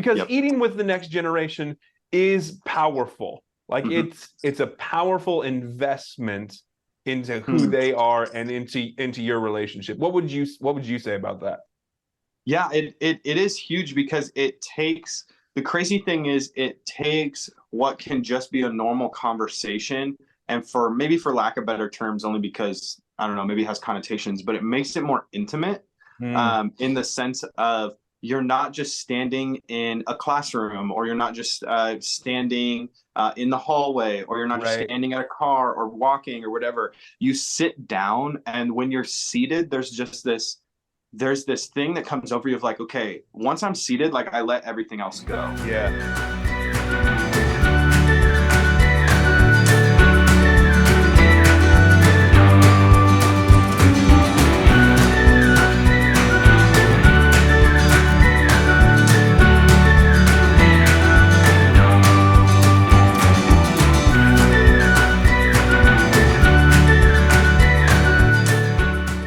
because Yep. eating with the next generation is powerful. Like it's a powerful investment into who they are and into your relationship. What would you say about that? Yeah, it is huge because it takes, the crazy thing is it takes what can just be a normal conversation, and for maybe for lack of better terms, only because I don't know, maybe it has connotations, but it makes it more intimate, in the sense of you're not just standing in a classroom, or you're not just standing in the hallway, or you're not just standing at a car or walking or whatever. You sit down, and when you're seated, there's this thing that comes over you of like, okay, once I'm seated, like I let everything else go. Yeah.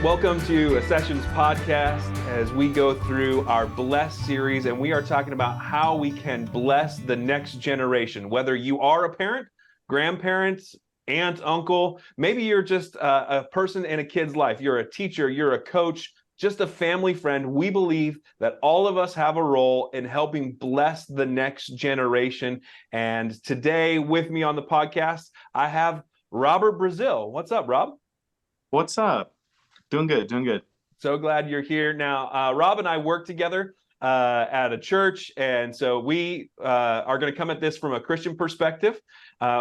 Welcome to a Sessions podcast as we go through our B.L.E.S.S series, and we are talking about how we can bless the next generation. Whether you are a parent, grandparents, aunt, uncle, maybe you're just a person in a kid's life, you're a teacher, you're a coach, just a family friend. We believe that all of us have a role in helping bless the next generation. And today with me on the podcast, I have Robert Brazil. What's up, Rob? What's up? Doing good, doing good. So glad you're here. Now, Rob and I work together at a church, and so we are going to come at this from a Christian perspective.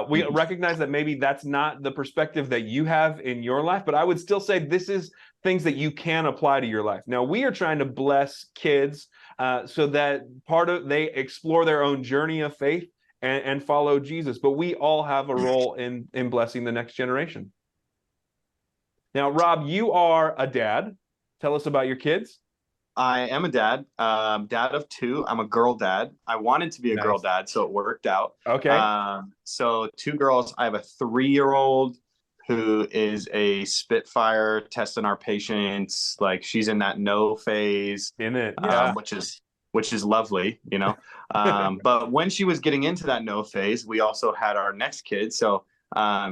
We recognize that maybe that's not the perspective that you have in your life, but I would still say this is things that you can apply to your life. Now, we are trying to bless kids so that they explore their own journey of faith and follow Jesus, but we all have a role in blessing the next generation. Now, Rob, you are a dad. Tell us about your kids. I am a dad, dad of two. I'm a girl dad. I wanted to be a girl dad, so it worked out. Okay. So two girls. I have a 3-year-old who is a Spitfire, testing our patience. Like, she's in that no phase, yeah. which is lovely, you know. But when she was getting into that no phase, we also had our next kid. So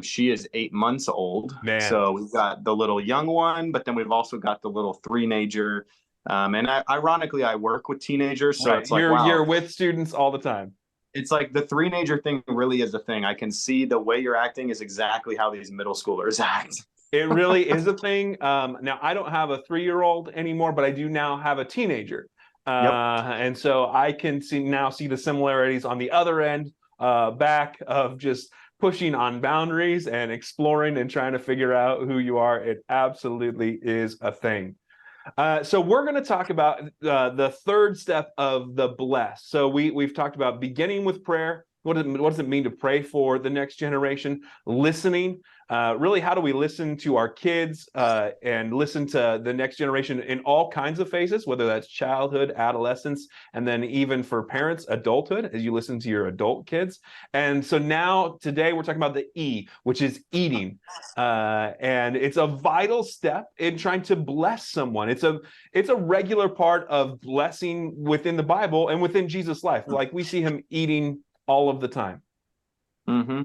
she is 8 months old. Man. So we've got the little young one, but then we've also got the little three-nager. And ironically, I work with teenagers, so it's like, wow, you're with students all the time. It's like the three-nager thing really is a thing. I can see the way you're acting is exactly how these middle schoolers act. It really is a thing. Now, I don't have a 3-year-old anymore, but I do now have a teenager. And so I can see the similarities on the other end, back of just pushing on boundaries and exploring and trying to figure out who you are. It absolutely is a thing. So we're going to talk about the third step of the B.L.E.S.S. So we've talked about beginning with prayer. What does it mean to pray for the next generation? Listening. Really, how do we listen to our kids and listen to the next generation in all kinds of phases, whether that's childhood, adolescence, and then even for parents, adulthood, as you listen to your adult kids. And so now, today, we're talking about the E, which is eating. And it's a vital step in trying to bless someone. It's a regular part of blessing within the Bible and within Jesus' life. Like, we see him eating all of the time. Mm-hmm.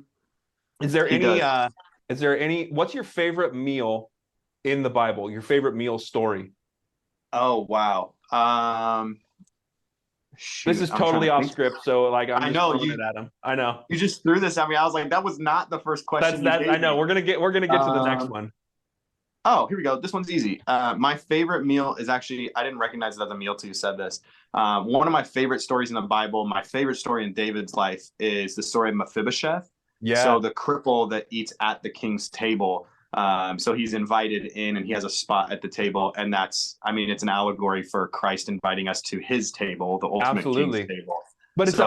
Is there any, what's your favorite meal in the Bible? Your favorite meal story? Oh, wow. This is totally off script, so like I'm just throwing it at him. I know. You just threw this at me. I was like, that was not the first question. I know. We're gonna get to the next one. Oh, here we go. This one's easy. My favorite meal is actually, I didn't recognize it as a meal till you said this. One of my favorite stories in the Bible, my favorite story in David's life, is the story of Mephibosheth. Yeah. So the cripple that eats at the king's table. So he's invited in and he has a spot at the table. And it's an allegory for Christ inviting us to his table, the ultimate king's table. But it's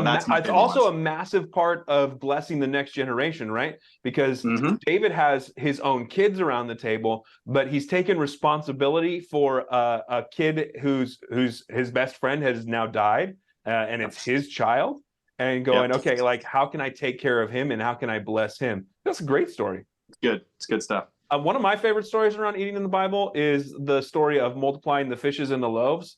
also a massive part of blessing the next generation, right? Because David has his own kids around the table, but he's taken responsibility for a kid whose his best friend has now died, and it's his child. And going, okay, like, how can I take care of him and how can I bless him? That's a great story. It's good stuff. One of my favorite stories around eating in the Bible is the story of multiplying the fishes and the loaves.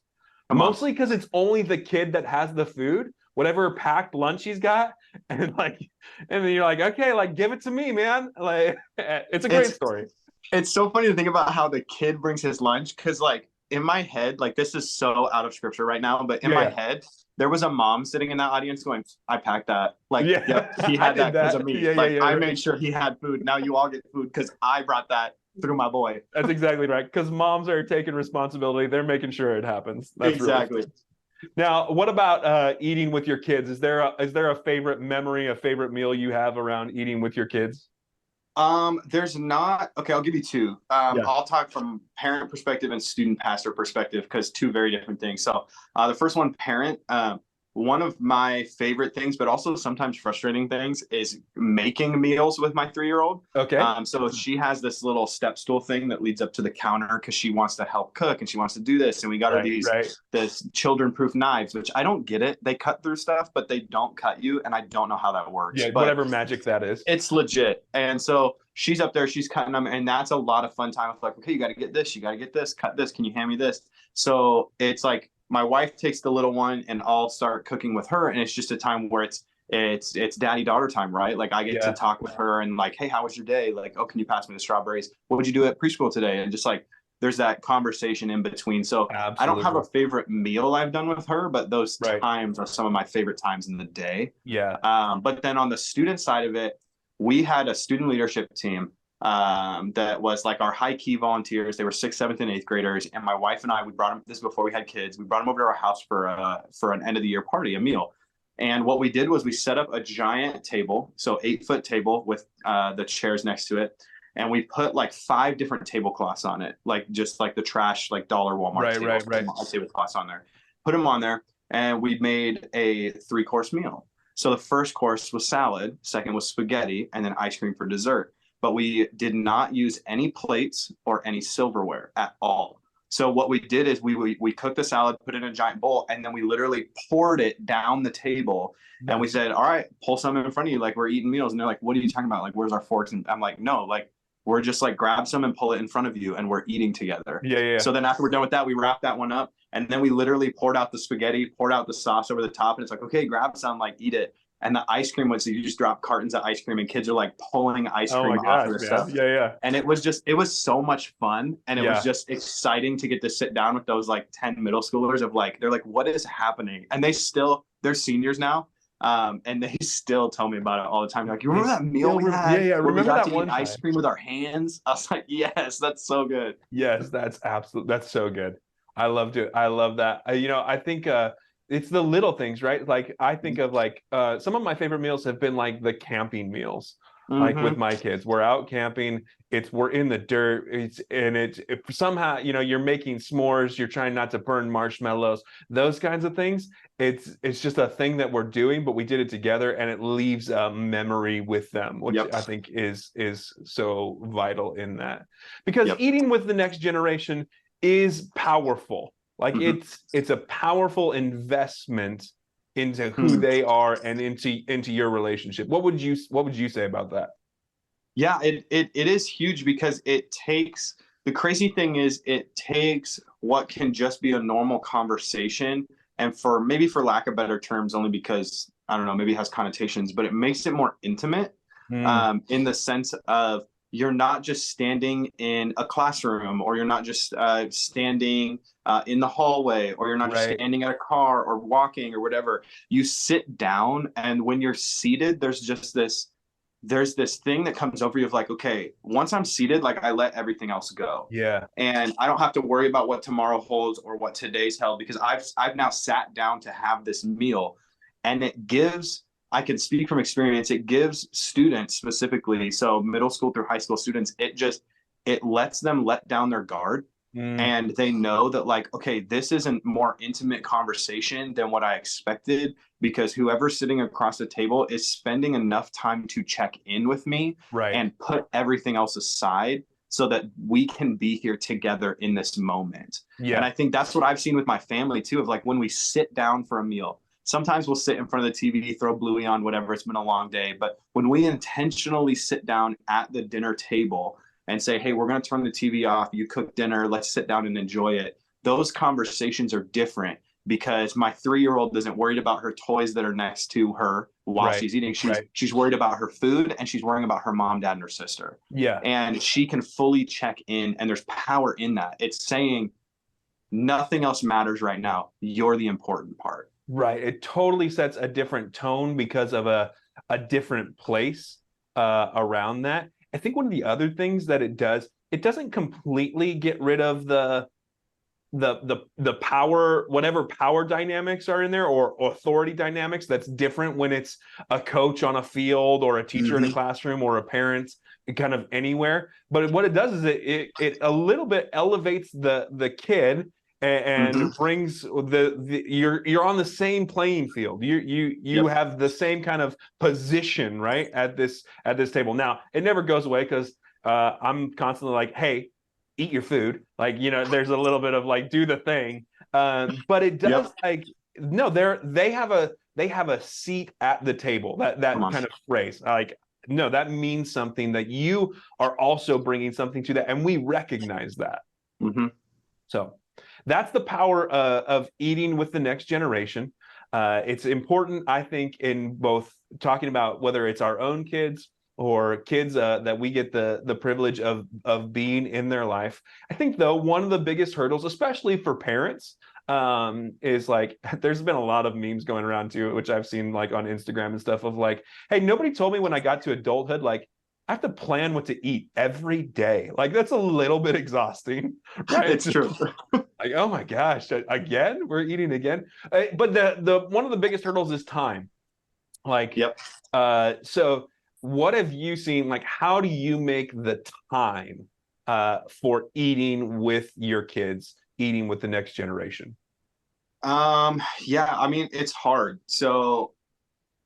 Mostly because it's only the kid that has the food, whatever packed lunch he's got, and and then you're like, okay, like give it to me, man. Like it's a great It's story. it's so funny to think about how the kid brings his lunch, because like in my head, like this is so out of scripture right now, but in Yeah, my yeah. head, there was a mom sitting in that audience going, I packed that. Like, Yeah, yep, he I had did that because that. of me. Yeah, yeah, Like, yeah. I Right. made sure he had food. Now you all get food because I brought that through my boy. That's exactly right. Because moms are taking responsibility. They're making sure it happens. That's really Exactly. fun. Now, what about eating with your kids? Is there a favorite memory, a favorite meal you have around eating with your kids? There's not. Okay, I'll give you two. Yeah. I'll talk from parent perspective and student pastor perspective because two very different things. So, the first one, parent. One of my favorite things, but also sometimes frustrating things, is making meals with my 3-year-old. Okay. So she has this little step stool thing that leads up to the counter because she wants to help cook and she wants to do this. And we got her Right. Right. this children-proof knives, which I don't get it. They cut through stuff, but they don't cut you, and I don't know how that works. Yeah. But Whatever magic that is. it's legit. And so she's up there, she's cutting them, and that's a lot of fun time. With like, okay, you got to get this, you got to get this, cut this. Can you hand me this? So it's like my wife takes the little one, and I'll start cooking with her, and it's just a time where it's daddy daughter time, right? Like I get to Yeah. talk with her and like, hey, how was your day? Like, oh, can you pass me the strawberries? What did you do at preschool today? And just like there's that conversation in between. So I don't have Absolutely. a favorite meal I've done with her, but those Right. times are some of my favorite times in the day. Yeah. But then on the student side of it, we had a student leadership team that was like our high key volunteers. They were sixth, seventh, and eighth graders. And my wife and I, we brought them this before we had kids. We brought them over to our house for an end of the year party, a meal. And what we did was we set up a giant table, so 8-foot table with the chairs next to it. And we put like 5 different tablecloths on it, like just like the trash, like dollar Walmart Right. tables, Right. Right. tablecloths on there. Put them on there, and we made a 3-course meal. So the first course was salad, second was spaghetti, and then ice cream for dessert. But we did not use any plates or any silverware at all. So what we did is we cooked the salad, put it in a giant bowl, and then we literally poured it down the table. And we said, all right, pull some in front of you, like we're eating meals. And they're like, what are you talking about? Like, where's our forks? And I'm like, no, like we're just like grab some and pull it in front of you, and we're eating together. Yeah. Yeah. So then after we're done with that, we wrap that one up, and then we literally poured out the spaghetti, poured out the sauce over the top, and it's like, okay, grab some, like eat it. And the ice cream was, you just drop cartons of ice cream, and kids are like pulling ice Oh cream my off gosh, of the man. stuff. Yeah. Yeah. And it was so much fun. And it was Yeah. just exciting to get to sit down with those like 10 middle schoolers of like, they're like, what is happening? And they're seniors now. And they still tell me about it all the time. Like, you remember that meal we had? Yeah. Yeah. Where we Remember got that to one eat ice time? cream with our hands? I was like, yes, that's so good. Yes, that's so good. I loved it. I love that. I think it's the little things, right? Like I think of like some of my favorite meals have been like the camping meals. Like with Mm-hmm. my kids, we're out camping. We're in the dirt. If somehow you're making s'mores. You're trying not to burn marshmallows. Those kinds of things. It's just a thing that we're doing, but we did it together, and it leaves a memory with them, which Yep. I think is so vital in that. Because Yep. eating with the next generation is powerful. Like Mm-hmm. it's a powerful investment into who Hmm. they are and into your relationship. What would you say about that? Yeah, it is huge because the crazy thing is it takes what can just be a normal conversation, and for lack of better terms, only because I don't know, maybe it has connotations, but it makes it more intimate, Mm, in the sense of you're not just standing in a classroom, or you're not just standing in the hallway, or you're not just right. standing at a car or walking or whatever. You sit down, and when you're seated, there's this thing that comes over you of like, okay, once I'm seated, like I let everything else go. Yeah. And I don't have to worry about what tomorrow holds or what today's held, because I've now sat down to have this meal. And I can speak from experience, it gives students specifically, so middle school through high school students, it lets them let down their guard, Mm, and they know that like, okay, this is a more intimate conversation than what I expected, because whoever's sitting across the table is spending enough time to check in with me right. and put everything else aside so that we can be here together in this moment. And Yeah. I think that's what I've seen with my family too, of like when we sit down for a meal, sometimes we'll sit in front of the TV, throw Bluey on, whatever, it's been a long day, but when we intentionally sit down at the dinner table and say, hey, we're going to turn the TV off, you cook dinner, let's sit down and enjoy it, those conversations are different. because my 3-year-old isn't worried about her toys that are next to her while she's eating. She's worried about her food, and she's worrying about her mom, dad, and her sister. Yeah. And she can fully check in, and there's power in that. It's saying nothing else matters right now. You're the important part. Right. It totally sets a different tone because of a different place around that. I think one of the other things that it does, it doesn't completely get rid of the power, whatever power dynamics are in there, or authority dynamics that's different when it's a coach on a field or a teacher in a classroom or a parent kind of anywhere. But what it does is it a little bit elevates the kid and brings you're on the same playing field. You have the same kind of position, right, at this table. Now it never goes away because I'm constantly like, hey, eat your food. Like, there's a little bit of like, do the thing. But it does like, no, they have a seat at the table. That kind of phrase, like, no, that means something, that you are also bringing something to that, and we recognize that. So that's the power of eating with the next generation. It's important, I think, in both talking about whether it's our own kids or kids that we get the privilege of being in their life. I think, though, one of the biggest hurdles, especially for parents, is like, there's been a lot of memes going around too, which I've seen like on Instagram and stuff, of like, hey, nobody told me when I got to adulthood, like, I have to plan what to eat every day. Like, that's a little bit exhausting, right? It's true. Like, oh my gosh, again, we're eating again. But the one of the biggest hurdles is time. Like, so what have you seen? Like, how do you make the time for eating with your kids, eating with the next generation? Yeah, I mean, it's hard. So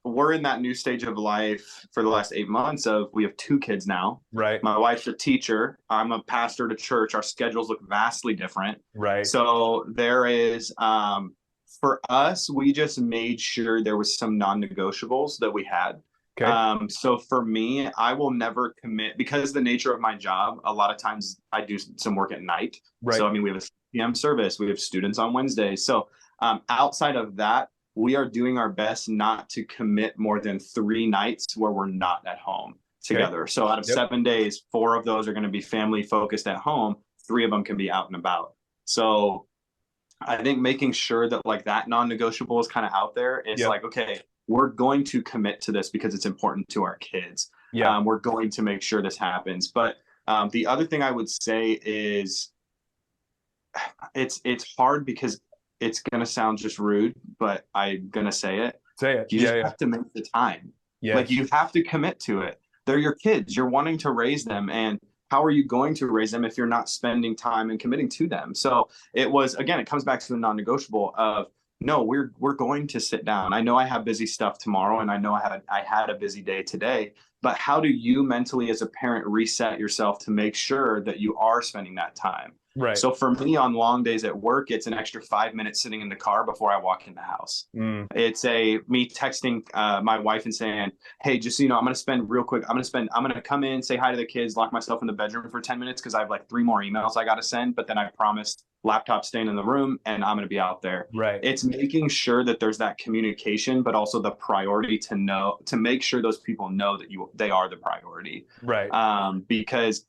we're in that new stage of life for the last 8 months of, we have 2 kids now. Right. My wife's a teacher. I'm a pastor at a church. Our schedules look vastly different. Right. So there is, for us, we just made sure there was some non-negotiables that we had. Okay. So for me, I will never commit, because the nature of my job, a lot of times I do some work at night. Right. So, I mean, we have a PM service, we have students on Wednesdays. So outside of that, we are doing our best not to commit more than 3 nights where we're not at home together. Okay. So out of 7 days, 4 of those are going to be family focused at home. 3 of them can be out and about. So I think making sure that like that non-negotiable is kind of out there. It's like, okay, we're going to commit to this because it's important to our kids. We're going to make sure this happens. But the other thing I would say is it's hard, because it's going to sound just rude, but I'm going to say it. Say it. You just have to make the time. Like, you have to commit to it. They're your kids. You're wanting to raise them. And how are you going to raise them if you're not spending time and committing to them? So it comes back to the non-negotiable of, no, we're going to sit down. I know I have busy stuff tomorrow, and I know I had a busy day today, but how do you mentally as a parent reset yourself to make sure that you are spending that time? Right. So for me, on long days at work, it's an extra 5 minutes sitting in the car before I walk in the house. It's me texting my wife and saying, hey, just so you know, I'm going to spend real quick. I'm going to come in, say hi to the kids, lock myself in the bedroom for 10 minutes because I have like 3 more emails I got to send. But then I promised laptop staying in the room, and I'm going to be out there. Right. It's making sure that there's that communication, but also the priority to make sure those people know that they are the priority. Right. Because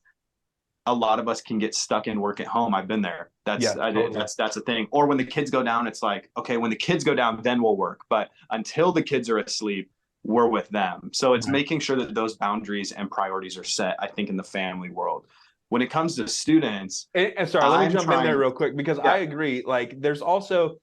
a lot of us can get stuck in work at home. I've been there. That's a thing. Or when the kids go down, it's like, okay, when the kids go down, then we'll work. But until the kids are asleep, we're with them. So it's making sure that those boundaries and priorities are set, I think, in the family world. When it comes to students, and sorry, let me jump in there real quick, because I agree. Like, there's also,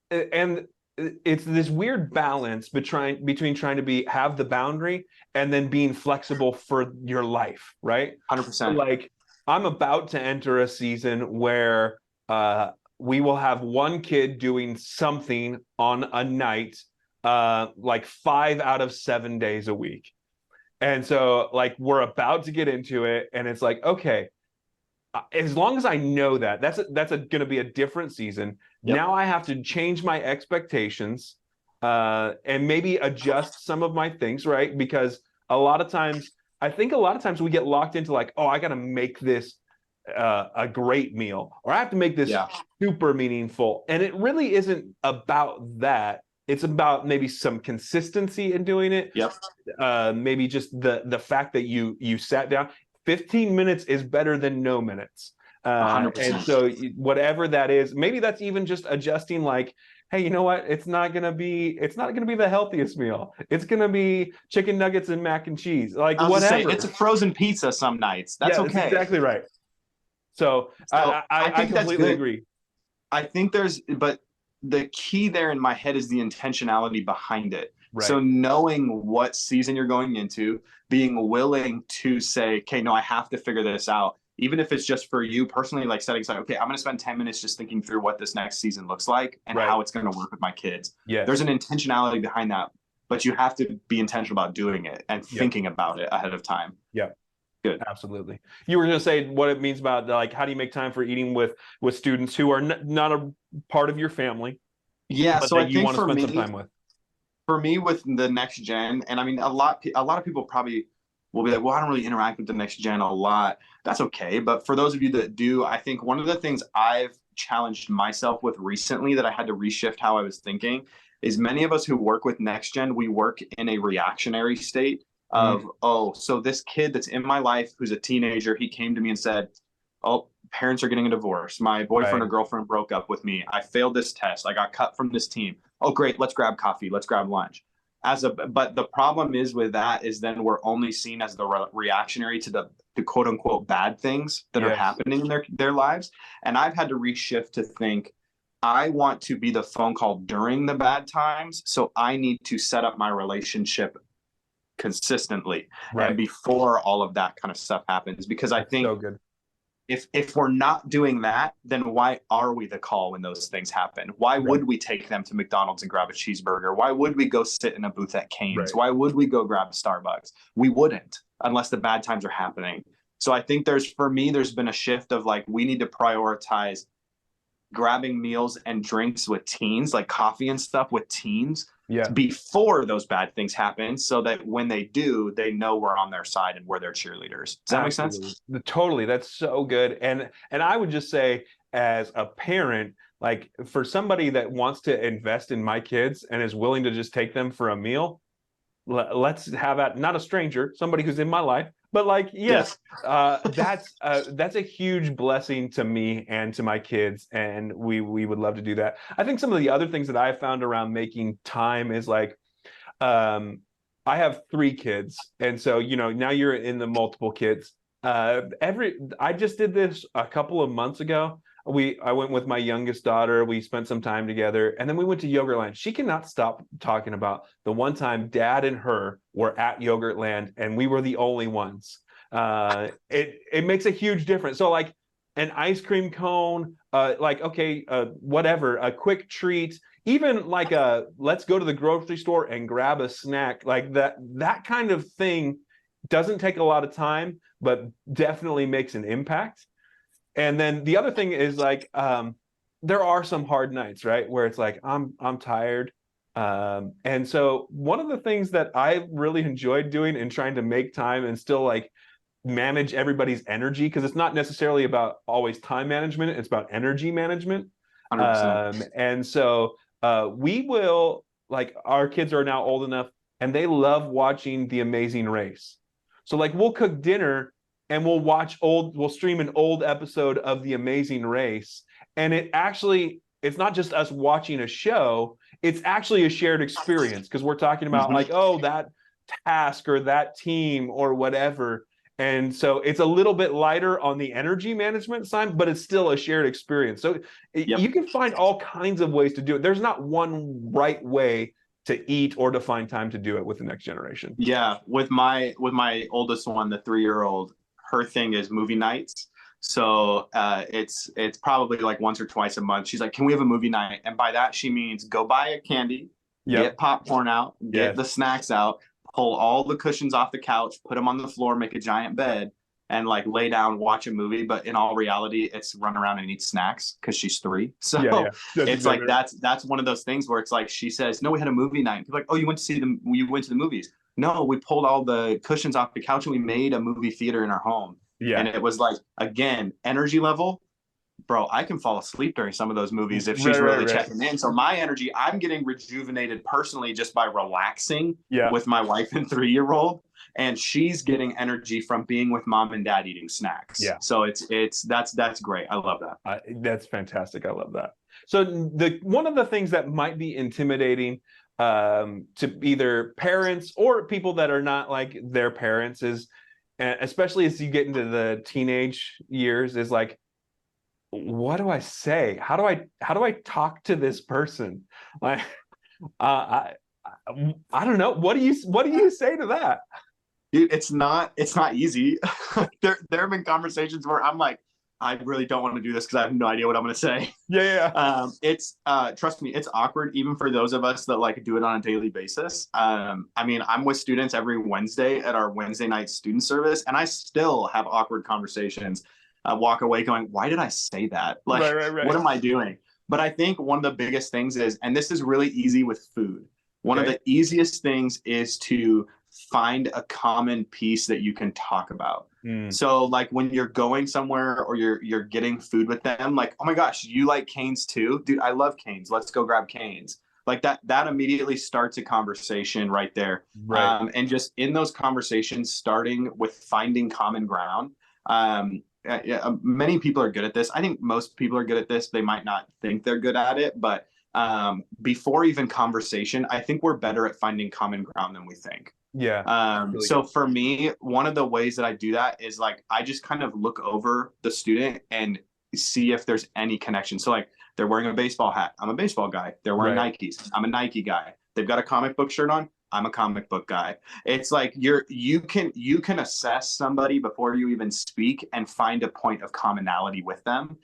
and it's this weird balance between trying to have the boundary and then being flexible for your life, right? 100%. Like, I'm about to enter a season where we will have one kid doing something on a night, like 5 out of 7 days a week. And so, like, we're about to get into it, and it's like, okay, as long as I know that's going to be a different season. Now I have to change my expectations and maybe adjust some of my things, right? Because I think a lot of times we get locked into like, oh, I got to make this a great meal, or I have to make this Yeah. super meaningful. And it really isn't about that. It's about maybe some consistency in doing it. Yep. Maybe just the fact that you sat down. 15 minutes is better than no minutes. And 100%. so whatever that is, maybe that's even just adjusting, like, hey, you know what? It's not gonna be the healthiest meal. It's gonna be chicken nuggets and mac and cheese, like I was just saying, whatever. it's a frozen pizza some nights. That's Yeah, that's okay. exactly right. So So I I think that's completely good. agree. I think but the key there in my head is the intentionality behind it. So Right. knowing what season you're going into, being willing to say, okay, no, I have to figure this out. Even if it's just for you personally, like setting aside, okay, I'm going to spend 10 minutes just thinking through what this next season looks like and Right. how it's going to work with my kids. There's Yes. an intentionality behind that, but you have to be intentional about doing it and Yep. thinking about it ahead of time. Yep. Good. Absolutely. You were going to say what it means about, like, how do you make time for eating with students who are not a part of your family, Yeah. but So that I you think want to spend some time with? for me with the next gen, and I mean a lot of people probably will be like, well, I don't really interact with the next gen a lot. That's okay. But for those of you that do, I think one of the things I've challenged myself with recently that I had to reshift how I was thinking is many of us who work with next gen, we work in a reactionary state of, oh, so this kid that's in my life who's a teenager, he came to me and said, oh, parents are getting a divorce. My boyfriend Right. or girlfriend broke up with me. I failed this test. I got cut from this team. Oh, great. Let's grab coffee. Let's grab lunch. But the problem is with that is then we're only seen as the reactionary to the quote unquote bad things that are Yes. happening in their lives. And I've had to reshift to think, I want to be the phone call during the bad times. So I need to set up my relationship consistently and Right. before all of that kind of stuff happens, because I That's so think good. if we're not doing that, then why are we the call when those things happen? Why Right. would we take them to McDonald's and grab a cheeseburger? Why would we go sit in a booth at Cane's? Right. Why would we go grab Starbucks? We wouldn't unless the bad times are happening. So I think for me, there's been a shift of like, we need to prioritize grabbing meals and drinks with teens, like coffee and stuff with teens, Yeah. before those bad things happen, so that when they do, they know we're on their side and we're their cheerleaders. Does that make sense? Totally. That's so good. And I would just say, as a parent, like, for somebody that wants to invest in my kids and is willing to just take them for a meal, let's have that, not a stranger, somebody who's in my life, but like, yes, that's a huge blessing to me and to my kids, and we would love to do that. I think some of the other things that I found around making time is like, I have 3 kids, and so, now you're in the multiple kids. I just did this a couple of months ago. I went with my youngest daughter. We spent some time together, and then we went to Yogurtland. She cannot stop talking about the one time Dad and her were at Yogurtland, and we were the only ones. It makes a huge difference. So, like, an ice cream cone, like, okay, whatever, a quick treat, even like a let's go to the grocery store and grab a snack, like that kind of thing doesn't take a lot of time, but definitely makes an impact. And then the other thing is, like, there are some hard nights, right, where it's like I'm tired. And so one of the things that I really enjoyed doing and trying to make time and still, like, manage everybody's energy, because it's not necessarily about always time management, it's about energy management. 100%. And so we will, like, our kids are now old enough and they love watching The Amazing Race. So, like, we'll cook dinner and we'll stream an old episode of The Amazing Race. And it's not just us watching a show, it's actually a shared experience, because we're talking about, like, oh, that task or that team or whatever. And so it's a little bit lighter on the energy management side, but it's still a shared experience. So you can find all kinds of ways to do it. There's not one right way to eat or to find time to do it with the next generation. Yeah, with my oldest one, the 3-year-old, her thing is movie nights. So it's probably like once or twice a month. She's like, "Can we have a movie night?" And by that she means go buy a candy, get popcorn out, get the snacks out, pull all the cushions off the couch, put them on the floor, make a giant bed, and like lay down, watch a movie. But in all reality, it's run around and eat snacks because she's 3. So it's exactly like that's one of those things where it's like she says, "No, we had a movie night." People are like, "Oh, you went to the movies?" No, we pulled all the cushions off the couch and we made a movie theater in our home. Yeah. And it was like, again, energy level, bro, I can fall asleep during some of those movies if she's really checking in. So my energy, I'm getting rejuvenated personally just by relaxing Yeah. with my wife and 3-year-old, and she's getting energy from being with mom and dad eating snacks. Yeah. So that's great. I love that. That's fantastic. I love that. So the one of the things that might be intimidating to either parents or people that are not like their parents is, especially as you get into the teenage years, is like, what do I say? How do I talk to this person? Like, I don't know. What do you say to that? Dude, it's not easy. There have been conversations where I'm like, I really don't want to do this because I have no idea what I'm going to say. Yeah, yeah. It's trust me, it's awkward even for those of us that like do it on a daily basis. I mean, I'm with students every Wednesday at our Wednesday night student service, and I still have awkward conversations. I walk away going, why did I say that? Like, Right. what am I doing? But I think one of the biggest things is, and this is really easy with food. One of the easiest things is to find a common piece that you can talk about. So like when you're going somewhere or you're getting food with them, like, oh my gosh, you like Cane's too? Dude, I love Cane's. Let's go grab Cane's. Like that immediately starts a conversation right there. Right. And just in those conversations, starting with finding common ground. Many people are good at this. I think most people are good at this. They might not think they're good at it, but before even conversation, I think we're better at finding common ground than we think. Yeah. Really So good. for me, one of the ways that I do that is like I just kind of look over the student and see if there's any connection. So like they're wearing a baseball hat. I'm a baseball guy. They're wearing Right. Nikes. I'm a Nike guy. They've got a comic book shirt on. I'm a comic book guy. It's like you can assess somebody before you even speak and find a point of commonality with them.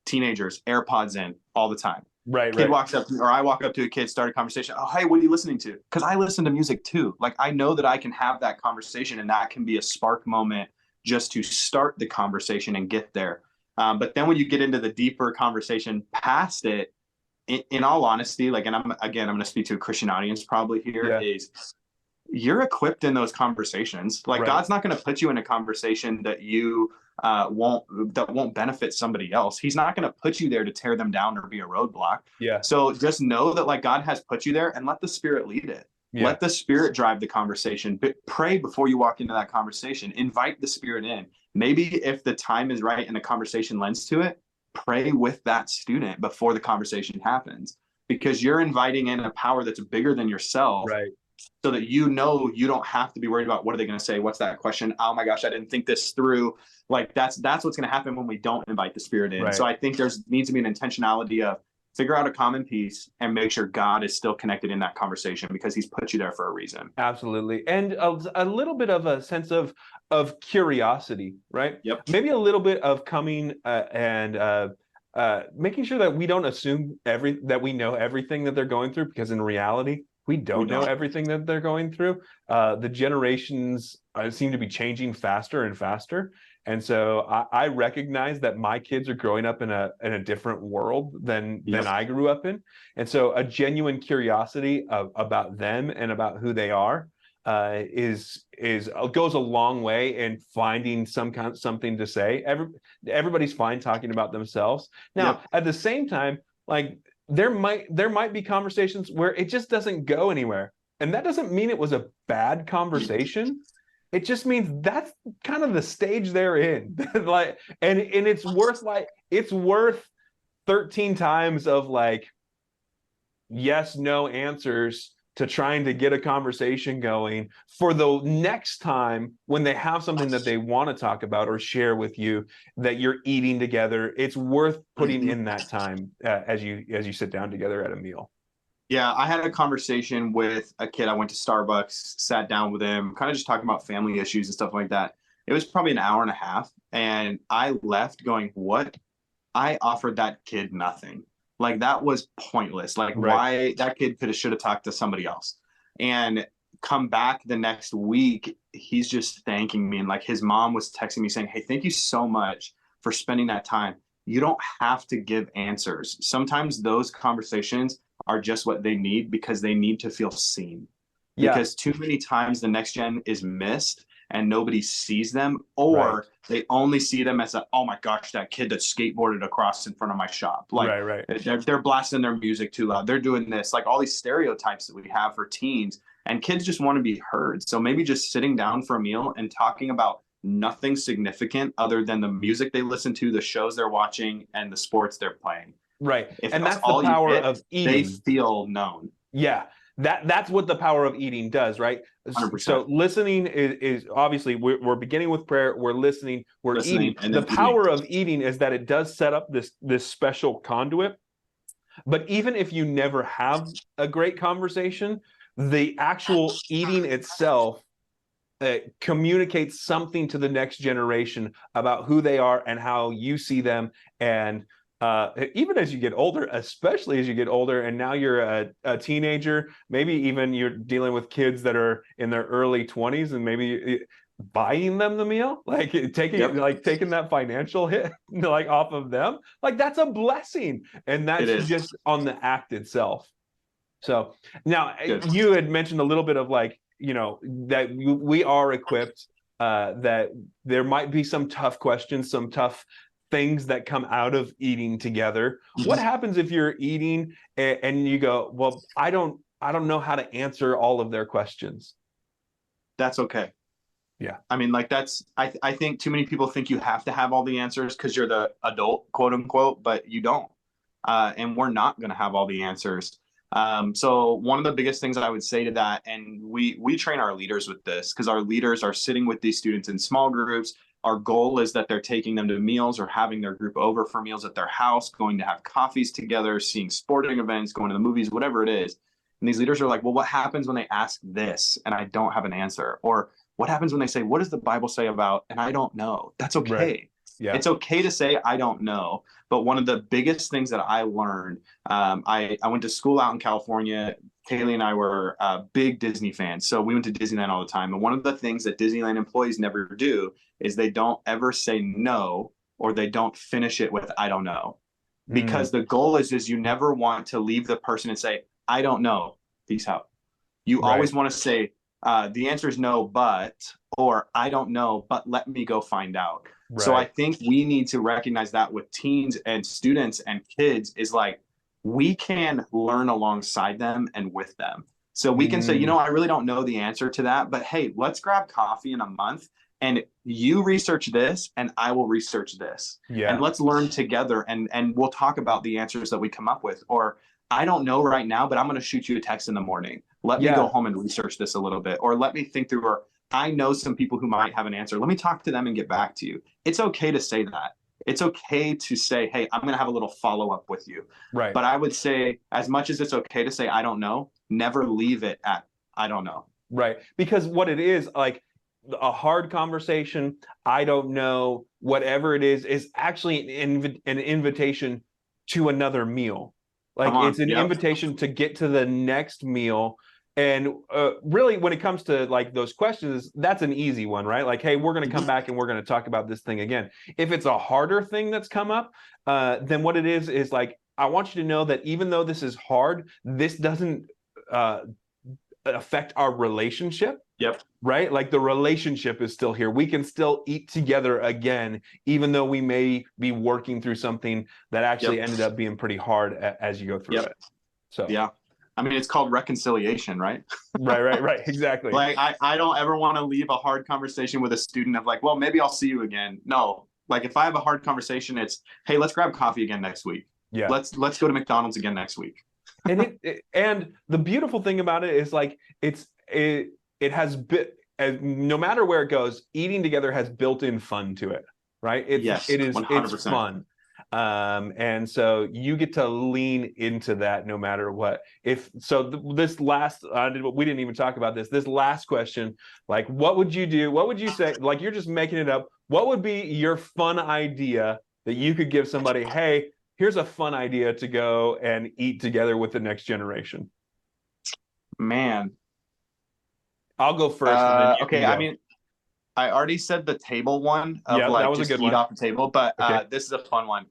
Teenagers, AirPods in all the time. Right. Kid walks up, or I walk up to a kid, start a conversation. Oh, hey, what are you listening to? Because I listen to music too. Like I know that I can have that conversation, and that can be a spark moment just to start the conversation and get there. But then when you get into the deeper conversation past it, in all honesty, like, and I'm going to speak to a Christian audience probably here, Yeah. is you're equipped in those conversations. Like Right. God's not going to put you in a conversation that you won't benefit somebody else. He's not going to put you there to tear them down or be a roadblock. Yeah. So just know that like God has put you there, and let the Spirit lead it. Yeah. Let the Spirit drive the conversation. But pray before you walk into that conversation. Invite the Spirit in. Maybe if the time is right and the conversation lends to it, pray with that student before the conversation happens, because you're inviting in a power that's bigger than yourself. Right. So that you don't have to be worried about what are they going to say, what's that question, oh my gosh, I didn't think this through. Like that's what's going to happen when we don't invite the Spirit in. Right. So I think needs to be an intentionality of figure out a common piece and make sure God is still connected in that conversation, because he's put you there for a reason. Absolutely. And a little bit of a sense of curiosity, right? Yep. Maybe a little bit of coming and making sure that we don't assume that we know everything that they're going through, because in reality, we don't know everything that they're going through. The generations seem to be changing faster and faster. And so I recognize that my kids are growing up in a different world than I grew up in. And so a genuine curiosity about them and about who they are goes a long way in finding something to say. Everybody's fine talking about themselves. Now, at the same time, like there might be conversations where it just doesn't go anywhere. And that doesn't mean it was a bad conversation. It just means that's kind of the stage they're in. Like, and it's worth 13 times of like yes, no answers to trying to get a conversation going for the next time when they have something that they want to talk about or share with you that you're eating together. It's worth putting in that time as you sit down together at a meal. Yeah, I had a conversation with a kid. I went to Starbucks, sat down with him, kind of just talking about family issues and stuff like that. It was probably an hour and a half, and I left going, what? I offered that kid nothing. Like that was pointless. Like why that kid should have talked to somebody else. And come back the next week, he's just thanking me. And like his mom was texting me saying, hey, thank you so much for spending that time. You don't have to give answers. Sometimes those conversations are just what they need because they need to feel seen. Because too many times the next gen is missed. and nobody sees them, Right. or they only see them as a, oh my gosh, that kid that skateboarded across in front of my shop. Like Right. they're blasting their music too loud. They're doing this, like all these stereotypes that we have for teens, and kids just want to be heard. So maybe just sitting down for a meal and talking about nothing significant other than the music they listen to, the shows they're watching, and the sports they're playing. Right. If And that's that's the all you power get, of they eating. feel known. Yeah. That's what the power of eating does, right? 100%. So listening is obviously we're beginning with prayer, we're listening, we're eating. And The power of eating is that it does set up this special conduit. But even if you never have a great conversation, the actual eating itself communicates something to the next generation about who they are and how you see them. And even as you get older, especially as you get older, and now you're a teenager, maybe even you're dealing with kids that are in their early 20s, and maybe buying them the meal, like taking that financial hit like off of them, like that's a blessing, and that's just on the act itself. So now you had mentioned a little bit of like, that we are equipped, that there might be some tough questions, some tough things that come out of eating together. What happens if you're eating and you go, well, I don't know how to answer all of their questions? That's okay. Yeah. I mean, like I think too many people think you have to have all the answers because you're the adult, quote unquote, but you don't. And we're not going to have all the answers. So one of the biggest things I would say to that, and we train our leaders with this, because our leaders are sitting with these students in small groups. Our goal is that they're taking them to meals or having their group over for meals at their house, going to have coffees together, seeing sporting events, going to the movies, whatever it is. And these leaders are like, well, what happens when they ask this and I don't have an answer? Or what happens when they say, what does the Bible say about, and I don't know? That's okay. Right. Yeah. It's okay to say, I don't know. But one of the biggest things that I learned, I went to school out in California. Kaylee and I were big Disney fans. So we went to Disneyland all the time. And one of the things that Disneyland employees never do is they don't ever say no, or they don't finish it with, I don't know. Because the goal is you never want to leave the person and say, I don't know, peace out. You always want to say, the answer is no, but, or I don't know, but let me go find out. Right. So I think we need to recognize that with teens and students and kids, is like, we can learn alongside them and with them. So we can say, I really don't know the answer to that, but hey, let's grab coffee in a month and you research this and I will research this. Yeah. And let's learn together, and we'll talk about the answers that we come up with. Or I don't know right now, but I'm going to shoot you a text in the morning. Let me go home and research this a little bit, or let me think through, or I know some people who might have an answer. Let me talk to them and get back to you. It's okay to say that. It's okay to say, hey, I'm going to have a little follow-up with you. Right. But I would say, as much as it's okay to say, I don't know, never leave it at, I don't know. Right. Because what it is, like a hard conversation, I don't know, whatever it is actually an invitation to another meal. Like it's an invitation to get to the next meal. And really, when it comes to like those questions, that's an easy one, right? Like, hey, we're going to come back and we're going to talk about this thing again. If it's a harder thing that's come up, then what it is like, I want you to know that even though this is hard, this doesn't affect our relationship. Yep. Right? Like the relationship is still here. We can still eat together again, even though we may be working through something that actually ended up being pretty hard as you go through it. So yeah. I mean, it's called reconciliation, right? Right. Exactly. Like, I don't ever want to leave a hard conversation with a student of like, well, maybe I'll see you again. No, like if I have a hard conversation, it's, hey, let's grab coffee again next week. Yeah. Let's go to McDonald's again next week. And and the beautiful thing about it is like, it has been, no matter where it goes, eating together has built-in fun to it, right? It is 100%. It's fun. And so you get to lean into that no matter what. This last, we didn't even talk about this last question, like, what would you do? What would you say? Like, you're just making it up. What would be your fun idea that you could give somebody? Hey, here's a fun idea to go and eat together with the next generation. Man, I'll go first. And then you okay. can go. I mean, I already said the table one of like, that was just a good eat off the table, but this is a fun one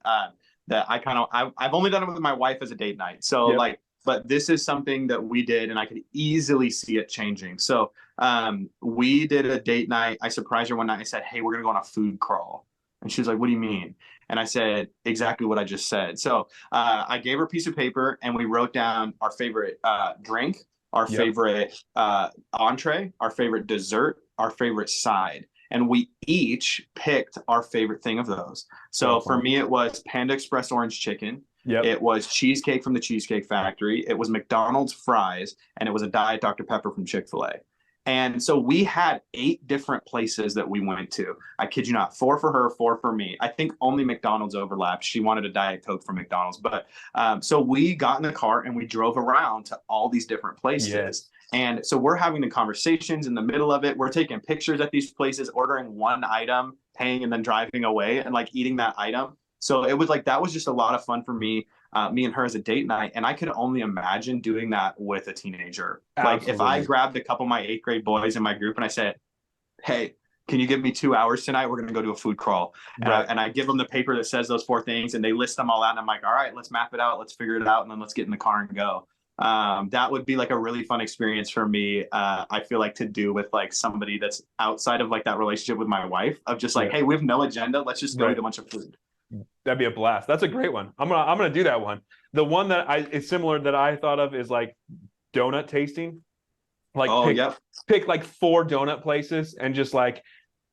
that I've only done it with my wife as a date night. So like, but this is something that we did, and I could easily see it changing. So we did a date night. I surprised her one night. I said, "Hey, we're gonna go on a food crawl," and she was like, "What do you mean?" And I said exactly what I just said. So I gave her a piece of paper, and we wrote down our favorite drink, our favorite entree, our favorite dessert, our favorite side. And we each picked our favorite thing of those. So for me, it was Panda Express orange chicken. Yep. It was cheesecake from the Cheesecake Factory. It was McDonald's fries, and it was a Diet Dr. Pepper from Chick-fil-A. And so we had 8 different places that we went to. I kid you not, 4 for her, 4 for me. I think only McDonald's overlapped. She wanted a Diet Coke from McDonald's. But so we got in the car and we drove around to all these different places. Yes. And so we're having the conversations in the middle of it. We're taking pictures at these places, ordering one item, paying, and then driving away and like eating that item. So it was like, that was just a lot of fun for me. Me and her as a date night. And I could only imagine doing that with a teenager. Absolutely. Like if I grabbed a couple of my 8th grade boys in my group and I said, "Hey, can you give me 2 hours tonight? We're going to go do a food crawl." Right. And I give them the paper that says those 4 things, and they list them all out. And I'm like, "All right, let's map it out. Let's figure it out. And then let's get in the car and go." That would be like a really fun experience for me. I feel like to do with like somebody that's outside of like that relationship with my wife, of just like, "Hey, we have no agenda. Let's just go eat a bunch of food." That'd be a blast. That's a great one. I'm gonna do that one. The one that is similar that I thought of is like donut tasting. Like pick like 4 donut places and just like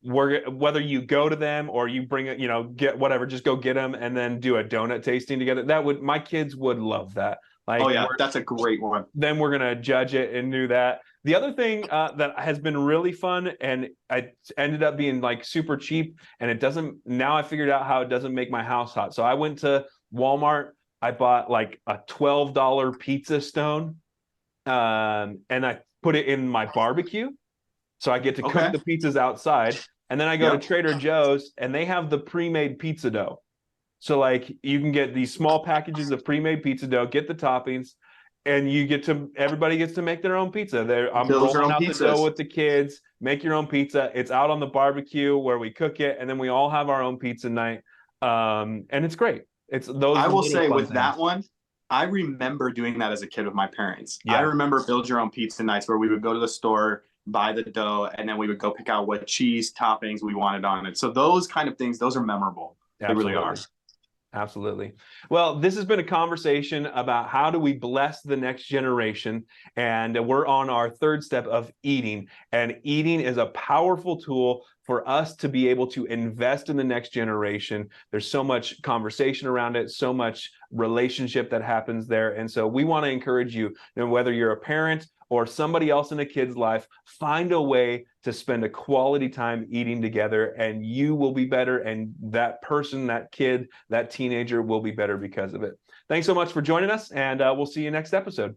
whether you go to them or you bring it, get whatever, just go get them and then do a donut tasting together. My kids would love that. Like, that's a great one. Then we're gonna judge it and do that. The other thing that has been really fun, and I ended up being like super cheap, and it doesn't. Now I figured out how it doesn't make my house hot. So I went to Walmart. I bought like a $12 pizza stone, and I put it in my barbecue, so I get to cook the pizzas outside. And then I go to Trader Joe's, and they have the pre-made pizza dough. So like you can get these small packages of pre-made pizza dough, get the toppings, and everybody gets to make their own pizza. I'm rolling out the dough with the kids. Make your own pizza. It's out on the barbecue where we cook it, and then we all have our own pizza night. And it's great. I will say with that one, I remember doing that as a kid with my parents. I remember build your own pizza nights where we would go to the store, buy the dough, and then we would go pick out what cheese toppings we wanted on it. So those kind of things, those are memorable. Absolutely. They really are. Absolutely. Well, this has been a conversation about how do we bless the next generation. And we're on our 3rd step of eating. And eating is a powerful tool for us to be able to invest in the next generation. There's so much conversation around it, so much relationship that happens there. And so we want to encourage you, whether you're a parent or somebody else in a kid's life, find a way to spend a quality time eating together, and you will be better, and that person, that kid, that teenager will be better because of it. Thanks so much for joining us, and we'll see you next episode.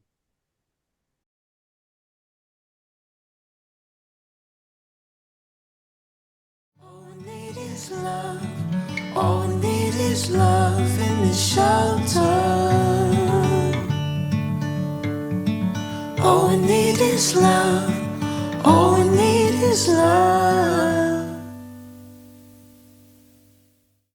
All we need is love. All we need is love in the shelter. All we need is love.